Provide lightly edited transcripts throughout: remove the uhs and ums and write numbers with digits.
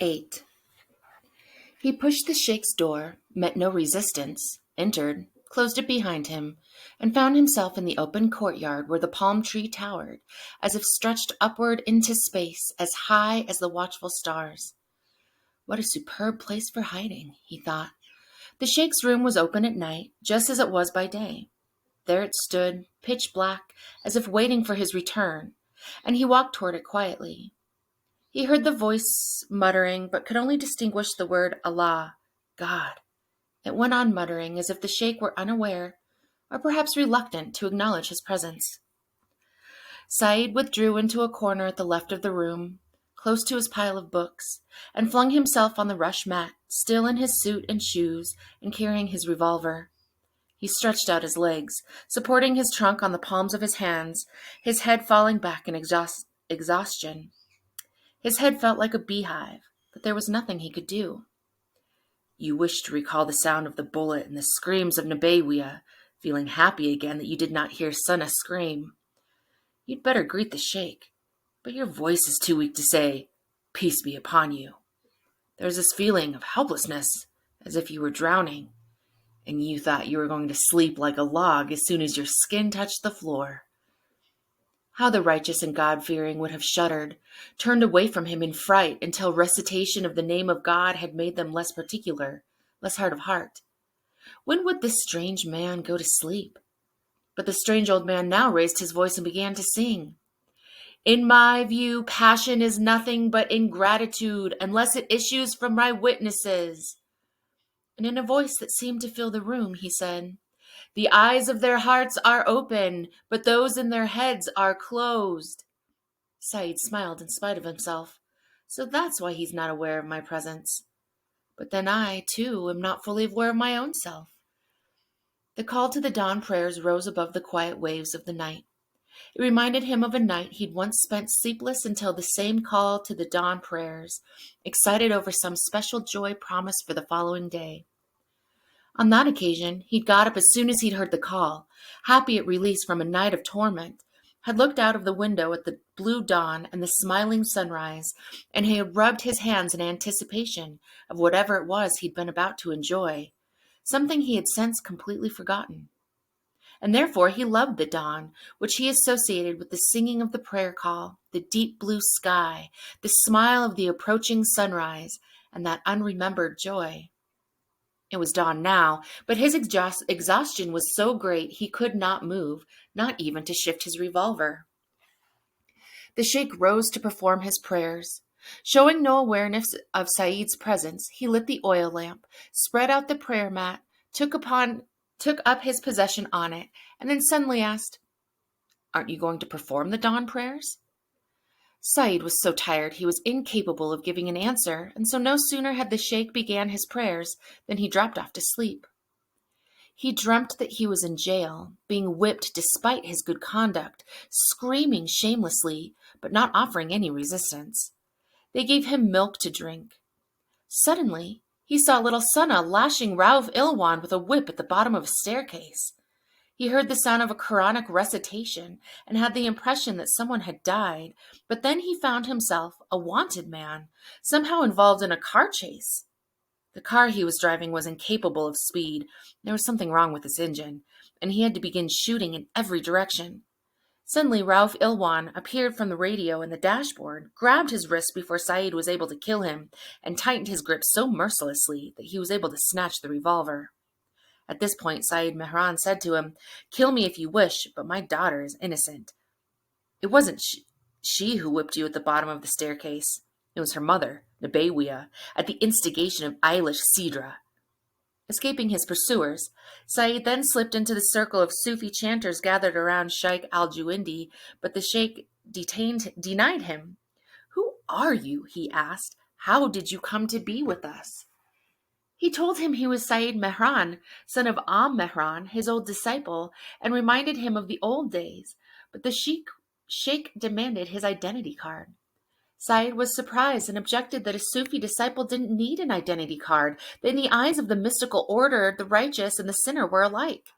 8. He pushed the sheikh's door, met no resistance, entered, closed it behind him, and found himself in the open courtyard where the palm tree towered, as if stretched upward into space, as high as the watchful stars. What a superb place for hiding, he thought. The sheikh's room was open at night, just as it was by day. There it stood, pitch black, as if waiting for his return, and he walked toward it quietly. He heard the voice muttering, but could only distinguish the word Allah, God. It went on muttering as if the sheikh were unaware, or perhaps reluctant, to acknowledge his presence. Said withdrew into a corner at the left of the room, close to his pile of books, and flung himself on the rush mat, still in his suit and shoes, and carrying his revolver. He stretched out his legs, supporting his trunk on the palms of his hands, his head falling back in exhaustion. His head felt like a beehive, but there was nothing he could do. You wished to recall the sound of the bullet and the screams of Nabawiya, feeling happy again that you did not hear Sunnah scream. You'd better greet the sheikh, but your voice is too weak to say, "Peace be upon you." There's this feeling of helplessness, as if you were drowning, and you thought you were going to sleep like a log as soon as your skin touched the floor. How the righteous and God-fearing would have shuddered, turned away from him in fright until recitation of the name of God had made them less particular, less hard of heart. When would this strange man go to sleep? But the strange old man now raised his voice and began to sing. In my view, passion is nothing but ingratitude, unless it issues from my witnesses. And in a voice that seemed to fill the room, he said, The eyes of their hearts are open, but those in their heads are closed. Said smiled in spite of himself. So that's why he's not aware of my presence. But then I, too, am not fully aware of my own self. The call to the dawn prayers rose above the quiet waves of the night. It reminded him of a night he'd once spent sleepless until the same call to the dawn prayers, excited over some special joy promised for the following day. On that occasion, he'd got up as soon as he'd heard the call, happy at release from a night of torment, had looked out of the window at the blue dawn and the smiling sunrise, and he had rubbed his hands in anticipation of whatever it was he'd been about to enjoy, something he had since completely forgotten. And therefore he loved the dawn, which he associated with the singing of the prayer call, the deep blue sky, the smile of the approaching sunrise, and that unremembered joy. It was dawn now, but his exhaustion was so great he could not move, not even to shift his revolver. The sheikh rose to perform his prayers. Showing no awareness of Said's presence, he lit the oil lamp, spread out the prayer mat, took up his possession on it, and then suddenly asked, Aren't you going to perform the dawn prayers? Said was so tired he was incapable of giving an answer, and so no sooner had the sheikh began his prayers than he dropped off to sleep. He dreamt that he was in jail, being whipped despite his good conduct, screaming shamelessly, but not offering any resistance. They gave him milk to drink. Suddenly, he saw little Sunnah lashing Rauf Ilwan with a whip at the bottom of a staircase. He heard the sound of a Quranic recitation and had the impression that someone had died, but then he found himself, a wanted man, somehow involved in a car chase. The car he was driving was incapable of speed. There was something wrong with its engine, and he had to begin shooting in every direction. Suddenly, Rauf Ilwan appeared from the radio in the dashboard, grabbed his wrist before Said was able to kill him, and tightened his grip so mercilessly that he was able to snatch the revolver. At this point, Said Mehran said to him, Kill me if you wish, but my daughter is innocent. It wasn't she who whipped you at the bottom of the staircase. It was her mother, Nabawiya, at the instigation of Eilish Sidra. Escaping his pursuers, Said then slipped into the circle of Sufi chanters gathered around Sheikh al-Juwindi, but the sheikh denied him. Who are you? He asked. How did you come to be with us? He told him he was Said Mehran, son of Mehran, his old disciple, and reminded him of the old days, but the sheikh demanded his identity card. Said was surprised and objected that a Sufi disciple didn't need an identity card, that in the eyes of the mystical order, the righteous and the sinner were alike.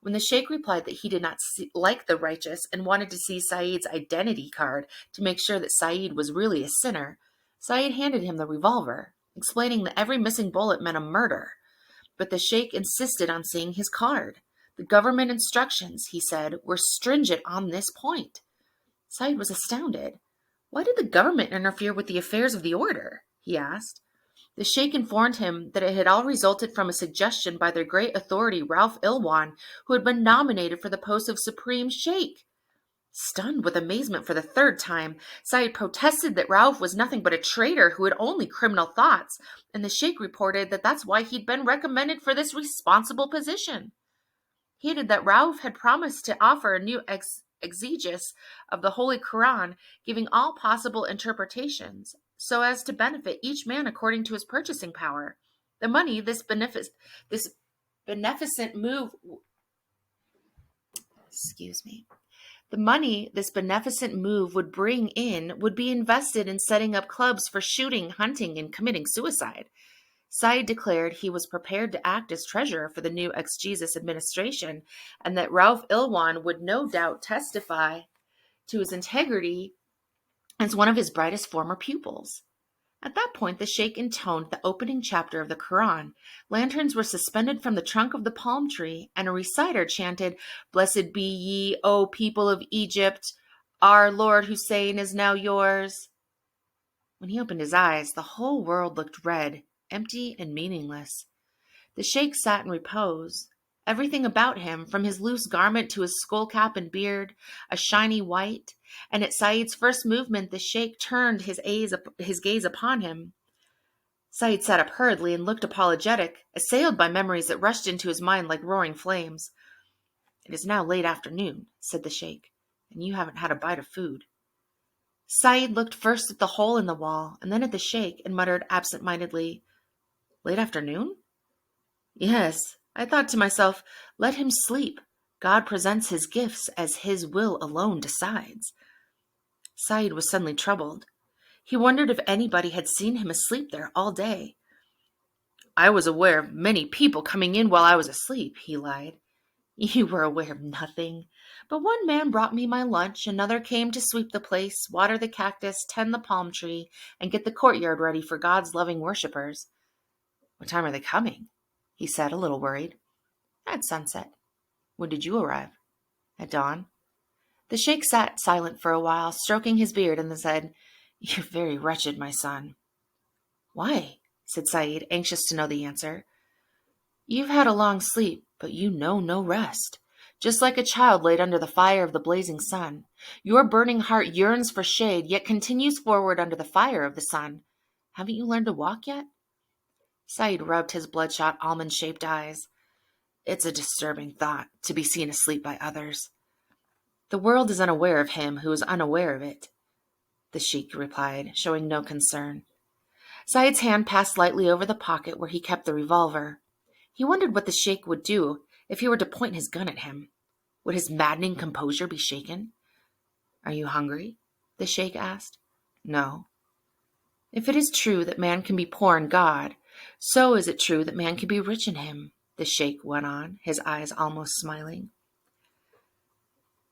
When the sheikh replied that he did not like the righteous and wanted to see Said's identity card to make sure that Said was really a sinner, Said handed him the revolver, explaining that every missing bullet meant a murder. But the sheikh insisted on seeing his card. The government instructions, he said, were stringent on this point. Said was astounded. Why did the government interfere with the affairs of the order? He asked. The sheikh informed him that it had all resulted from a suggestion by their great authority Ralph Ilwan, who had been nominated for the post of supreme sheikh. Stunned with amazement for the third time, Said protested that Ralph was nothing but a traitor who had only criminal thoughts, and the sheikh reported that that's why he'd been recommended for this responsible position. He added that Ralph had promised to offer a new exegesis of the Holy Quran, giving all possible interpretations, so as to benefit each man according to his purchasing power. The money this beneficent move would bring in would be invested in setting up clubs for shooting, hunting, and committing suicide. Said declared he was prepared to act as treasurer for the new exegesis administration, and that Ralph Ilwan would no doubt testify to his integrity as one of his brightest former pupils. At that point, the sheikh intoned the opening chapter of the Quran. Lanterns were suspended from the trunk of the palm tree, and a reciter chanted, "Blessed be ye, O people of Egypt! Our Lord Hussein is now yours." When he opened his eyes, the whole world looked red, empty and meaningless. The sheikh sat in repose. Everything about him, from his loose garment to his skullcap and beard, a shiny white, and at Said's first movement the sheikh turned his gaze upon him. Said sat up hurriedly and looked apologetic, assailed by memories that rushed into his mind like roaring flames. "It is now late afternoon," said the sheikh, "and you haven't had a bite of food." Said looked first at the hole in the wall and then at the sheikh and muttered absent-mindedly, "Late afternoon?" "Yes. I thought to myself, let him sleep. God presents his gifts as his will alone decides." Said was suddenly troubled. He wondered if anybody had seen him asleep there all day. "I was aware of many people coming in while I was asleep," he lied. "You were aware of nothing. But one man brought me my lunch, another came to sweep the place, water the cactus, tend the palm tree, and get the courtyard ready for God's loving worshippers." "What time are they coming?" he said, a little worried. "At sunset." "When did you arrive?" "At dawn." The sheikh sat silent for a while, stroking his beard, and then said, "You're very wretched, my son." "Why?" said Said, anxious to know the answer. "You've had a long sleep, but you know no rest. Just like a child laid under the fire of the blazing sun. Your burning heart yearns for shade, yet continues forward under the fire of the sun. Haven't you learned to walk yet?" Said rubbed his bloodshot, almond-shaped eyes. "It's a disturbing thought, to be seen asleep by others." "The world is unaware of him who is unaware of it," the sheikh replied, showing no concern. Said's hand passed lightly over the pocket where he kept the revolver. He wondered what the sheikh would do if he were to point his gun at him. Would his maddening composure be shaken? "Are you hungry?" the sheikh asked. "No." "If it is true that man can be poor in God, so is it true that man can be rich in him," the sheikh went on, his eyes almost smiling.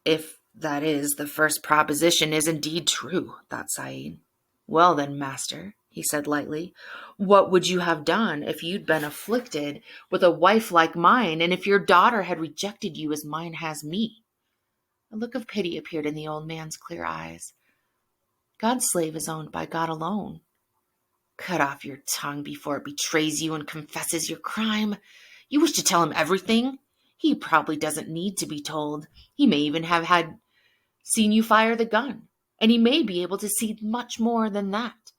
"If that is, the first proposition is indeed true," thought Said. "Well then, master," he said lightly, "what would you have done if you'd been afflicted with a wife like mine, and if your daughter had rejected you as mine has me?" A look of pity appeared in the old man's clear eyes. "God's slave is owned by God alone." "Cut off your tongue before it betrays you and confesses your crime. You wish to tell him everything? He probably doesn't need to be told. He may even have had seen you fire the gun, and he may be able to see much more than that."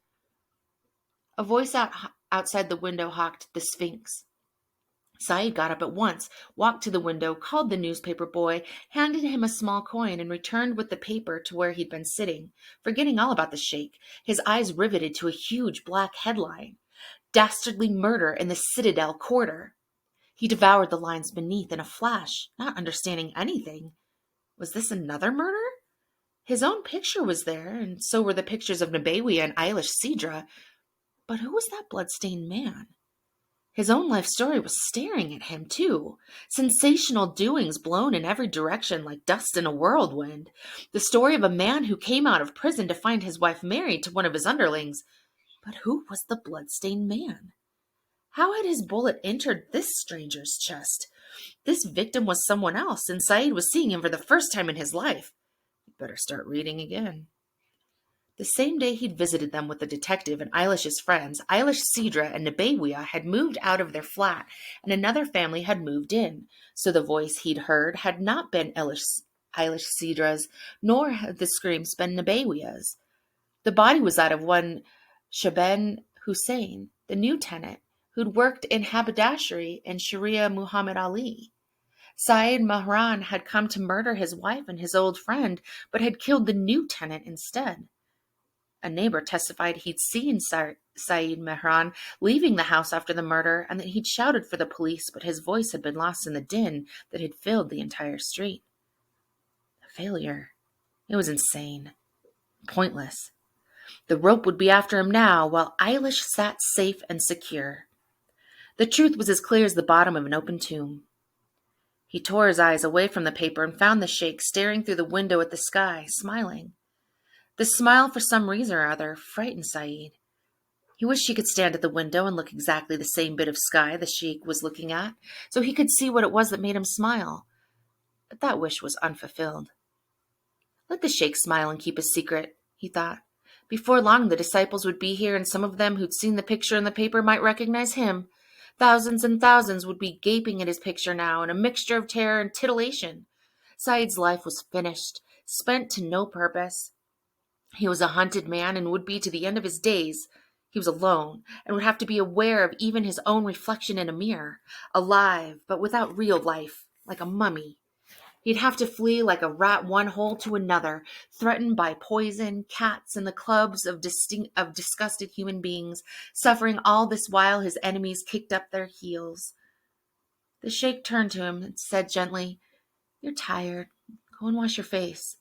A voice outside the window hawked the Sphinx. Said got up at once, walked to the window, called the newspaper boy, handed him a small coin, and returned with the paper to where he'd been sitting, forgetting all about the sheikh, his eyes riveted to a huge black headline, "Dastardly Murder in the Citadel Quarter." He devoured the lines beneath in a flash, not understanding anything. Was this another murder? His own picture was there, and so were the pictures of Nebawi and Eilish Sidra. But who was that blood-stained man? His own life story was staring at him, too. Sensational doings blown in every direction like dust in a whirlwind. The story of a man who came out of prison to find his wife married to one of his underlings. But who was the blood-stained man? How had his bullet entered this stranger's chest? This victim was someone else, and Saeed was seeing him for the first time in his life. He'd better start reading again. The same day he'd visited them with the detective and Eilish's friends, Eilish Sidra and Nebawiah had moved out of their flat, and another family had moved in, so the voice he'd heard had not been Eilish Sidra's, nor had the screams been Nebawiah's. The body was that of one Shaben Hussein, the new tenant, who'd worked in haberdashery in Sharia Muhammad Ali. Saeed Mahran had come to murder his wife and his old friend, but had killed the new tenant instead. A neighbor testified he'd seen Saeed Mehran leaving the house after the murder and that he'd shouted for the police, but his voice had been lost in the din that had filled the entire street. A failure. It was insane. Pointless. The rope would be after him now, while Eilish sat safe and secure. The truth was as clear as the bottom of an open tomb. He tore his eyes away from the paper and found the sheikh staring through the window at the sky, smiling. The smile, for some reason or other, frightened Saeed. He wished he could stand at the window and look exactly the same bit of sky the sheikh was looking at, so he could see what it was that made him smile. But that wish was unfulfilled. Let the sheikh smile and keep his secret, he thought. Before long the disciples would be here, and some of them who'd seen the picture in the paper might recognize him. Thousands and thousands would be gaping at his picture now, in a mixture of terror and titillation. Saeed's life was finished, spent to no purpose. He was a hunted man and would be to the end of his days. He was alone and would have to be aware of even his own reflection in a mirror, alive but without real life, like a mummy. He'd have to flee like a rat one hole to another, threatened by poison, cats, and the clubs of disgusted human beings, suffering all this while his enemies kicked up their heels. The sheikh turned to him and said gently, "You're tired. Go and wash your face."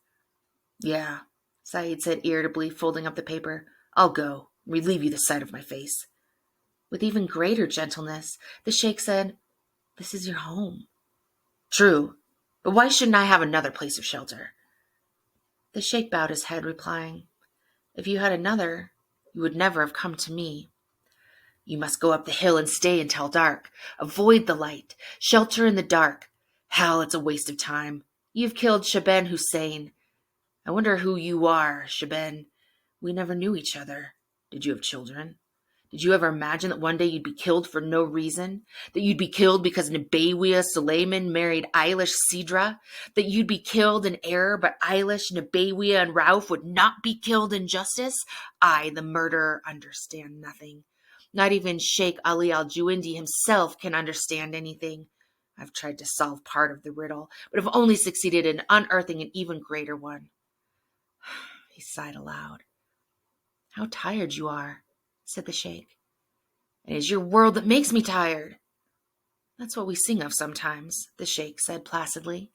"Yeah," Saeed said irritably, folding up the paper. "I'll go, relieve you the sight of my face." With even greater gentleness, the sheikh said, "This is your home." "True, but why shouldn't I have another place of shelter?" The sheikh bowed his head, replying, "If you had another, you would never have come to me. You must go up the hill and stay until dark. Avoid the light. Shelter in the dark. Hell, it's a waste of time. You've killed Shaben Hussein. I wonder who you are, Shaben. We never knew each other. Did you have children? Did you ever imagine that one day you'd be killed for no reason? That you'd be killed because Nebawiah Suleiman married Eilish Sidra? That you'd be killed in error, but Eilish, Nebawiah, and Rauf would not be killed in justice? I, the murderer, understand nothing. Not even Sheikh Ali al-Juwindi himself can understand anything. I've tried to solve part of the riddle, but have only succeeded in unearthing an even greater one." He sighed aloud. "How tired you are," said the sheikh. "It is your world that makes me tired." "That's what we sing of sometimes," the sheikh said placidly.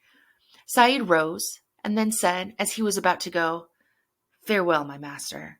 Saeed rose, and then said, as he was about to go, "Farewell, my master.